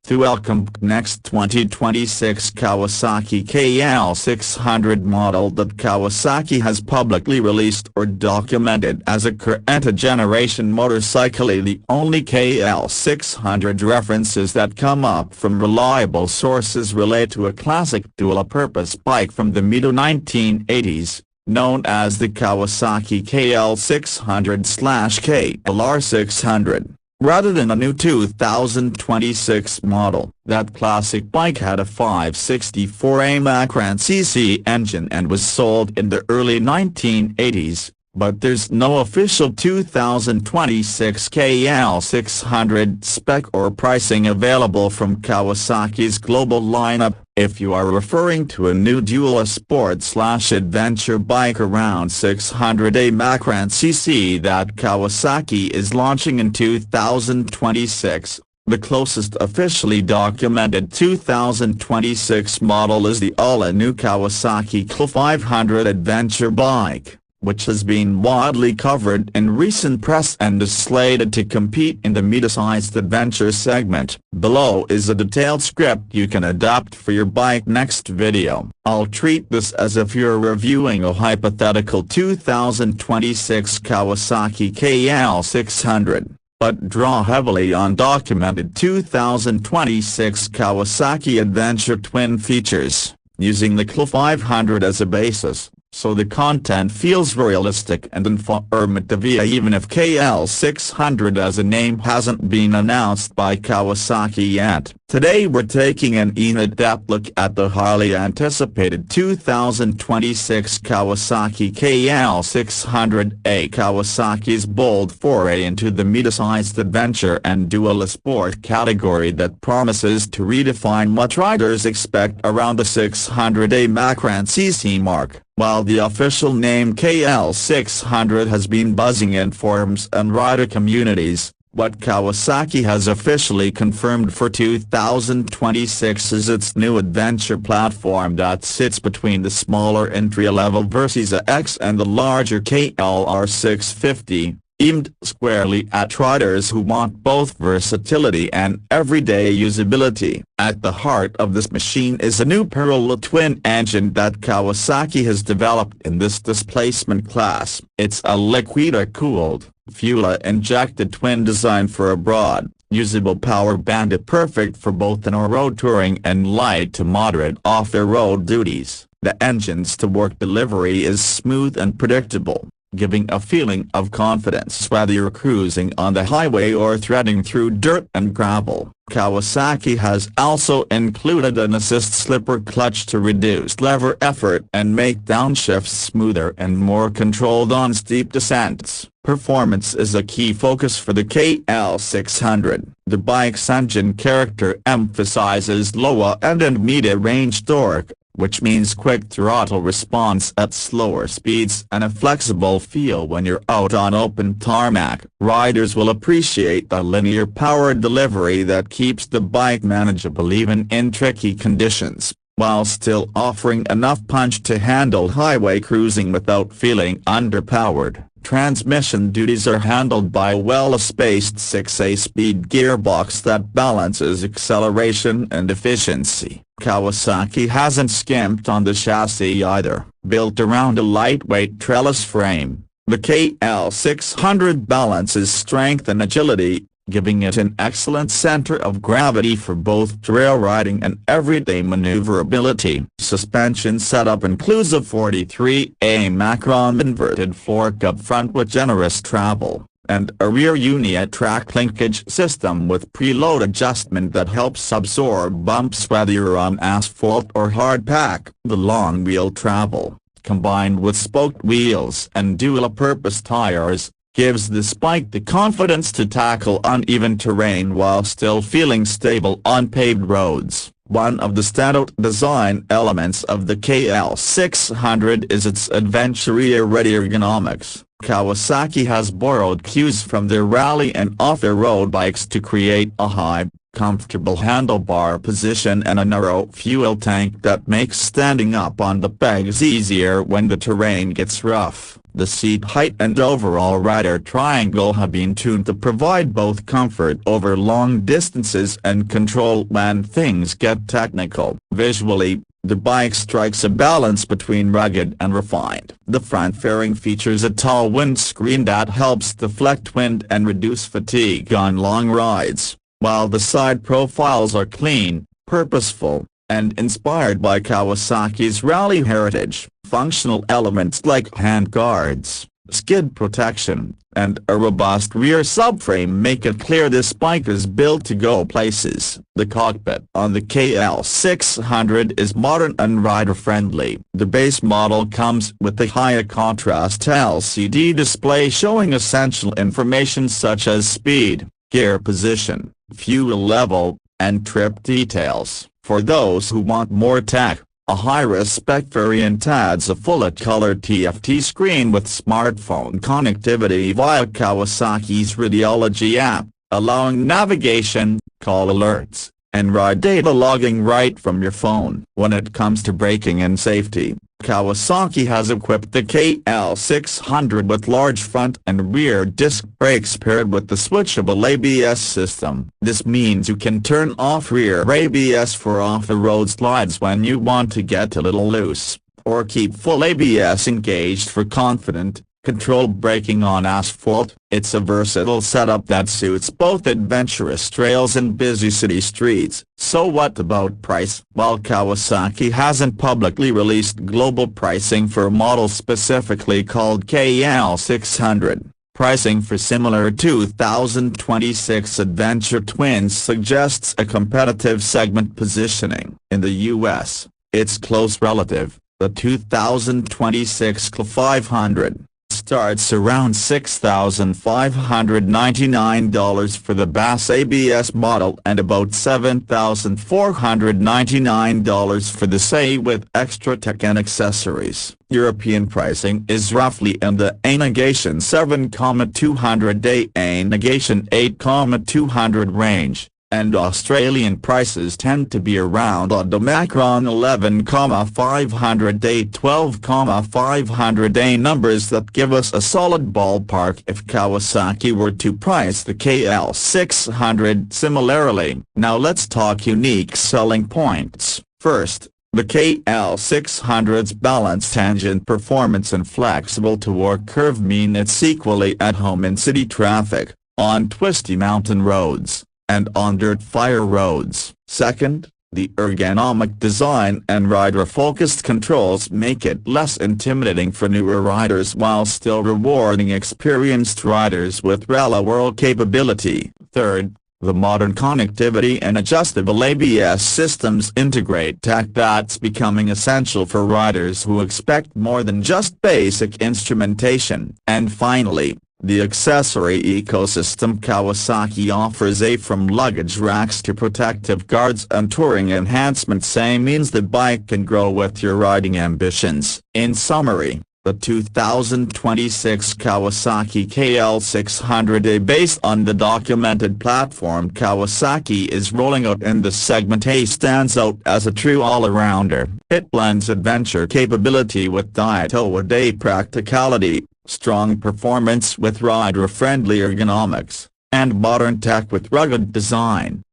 To welcome next 2026 Kawasaki KL600 model that Kawasaki has publicly released or documented as a current generation motorcycle. The only KL600 references that come up from reliable sources relate to a classic dual-purpose bike from the mid-1980s, known as the Kawasaki KL600/KLR600. Rather than a new 2026 model. That classic bike had a 564 cc engine and was sold in the early 1980s, but there's no official 2026 KL600 spec or pricing available from Kawasaki's global lineup. If you are referring to a new dual sport/adventure bike around 600 cc that Kawasaki is launching in 2026, the closest officially documented 2026 model is the all-new Kawasaki KL500 adventure bike, which has been widely covered in recent press and is slated to compete in the mid-sized adventure segment. Below is a detailed script you can adapt for your bike. Next video. I'll treat this as if you're reviewing a hypothetical 2026 Kawasaki KL600, but draw heavily on documented 2026 Kawasaki Adventure twin features, using the KL500 as a basis, so the content feels realistic and informative even if KL600 as a name hasn't been announced by Kawasaki yet. Today we're taking an in-depth look at the highly anticipated 2026 Kawasaki KL600, Kawasaki's bold foray into the mid-sized adventure and dual sport category that promises to redefine what riders expect around the 600 cc mark. While the official name KL600 has been buzzing in forums and rider communities, what Kawasaki has officially confirmed for 2026 is its new adventure platform that sits between the smaller entry-level Versa X and the larger KLR650, aimed squarely at riders who want both versatility and everyday usability. At the heart of this machine is a new parallel twin engine that Kawasaki has developed in this displacement class. It's a liquid-cooled, fuel-injected twin designed for a broad, usable power band perfect for both on-road touring and light to moderate off-the-road duties. The engine's-to-work delivery is smooth and predictable, giving a feeling of confidence whether you're cruising on the highway or threading through dirt and gravel. Kawasaki has also included an assist slipper clutch to reduce lever effort and make downshifts smoother and more controlled on steep descents. Performance is a key focus for the KL600. The bike's engine character emphasizes low end and mid-range torque, which means quick throttle response at slower speeds and a flexible feel when you're out on open tarmac. Riders will appreciate the linear power delivery that keeps the bike manageable even in tricky conditions, while still offering enough punch to handle highway cruising without feeling underpowered. Transmission duties are handled by a well-spaced 6-speed gearbox that balances acceleration and efficiency. Kawasaki hasn't skimped on the chassis either. Built around a lightweight trellis frame, the KL600 balances strength and agility, giving it an excellent center of gravity for both trail riding and everyday maneuverability. Suspension setup includes a 43 macron inverted fork up front with generous travel, and a rear uni-track linkage system with preload adjustment that helps absorb bumps whether you're on asphalt or hard pack. The long wheel travel, combined with spoked wheels and dual-purpose tires, gives this bike the confidence to tackle uneven terrain while still feeling stable on paved roads. One of the standout design elements of the KL600 is its adventure-ready ergonomics. Kawasaki has borrowed cues from their rally and off-the-road bikes to create a high, comfortable handlebar position and a narrow fuel tank that makes standing up on the pegs easier when the terrain gets rough. The seat height and overall rider triangle have been tuned to provide both comfort over long distances and control when things get technical. Visually, the bike strikes a balance between rugged and refined. The front fairing features a tall windscreen that helps deflect wind and reduce fatigue on long rides, while the side profiles are clean, purposeful, and inspired by Kawasaki's rally heritage. Functional elements like handguards, skid protection, and a robust rear subframe make it clear this bike is built to go places. The cockpit on the KL600 is modern and rider-friendly. The base model comes with a higher contrast LCD display showing essential information such as speed, gear position, fuel level, and trip details. For those who want more tech, a high-spec variant adds a full-color TFT screen with smartphone connectivity via Kawasaki's Radiology app, allowing navigation, call alerts, and ride data logging right from your phone. When it comes to braking and safety, Kawasaki has equipped the KL600 with large front and rear disc brakes paired with the switchable ABS system. This means you can turn off rear ABS for off-the-road slides when you want to get a little loose, or keep full ABS engaged for confident, controlled braking on asphalt. It's a versatile setup that suits both adventurous trails and busy city streets. So what about price? While Kawasaki hasn't publicly released global pricing for a model specifically called KL600, pricing for similar 2026 Adventure Twins suggests a competitive segment positioning. In the US, its close relative, the 2026 KL500, starts around $6,599 for the Bass ABS model and about $7,499 for the SE with extra tech and accessories. European pricing is roughly in the A-Negation 7,200 A-Negation 8,200 range, and Australian prices tend to be around the Macron 11,500 A 12,500 A numbers that give us a solid ballpark if Kawasaki were to price the KL600 similarly. Now let's talk unique selling points. First, the KL600's balanced engine performance and flexible torque curve mean it's equally at home in city traffic, on twisty mountain roads, and on dirt-fire roads. Second, the ergonomic design and rider-focused controls make it less intimidating for newer riders while still rewarding experienced riders with real-world capability. Third, the modern connectivity and adjustable ABS systems integrate tech that's becoming essential for riders who expect more than just basic instrumentation. And finally, the accessory ecosystem Kawasaki offers, from luggage racks to protective guards and touring enhancements, means the bike can grow with your riding ambitions. In summary, the 2026 Kawasaki KL600 based on the documented platform Kawasaki is rolling out in the segment stands out as a true all-arounder. It blends adventure capability with day-to-day practicality, strong performance with rider-friendly ergonomics, and modern tech with rugged design.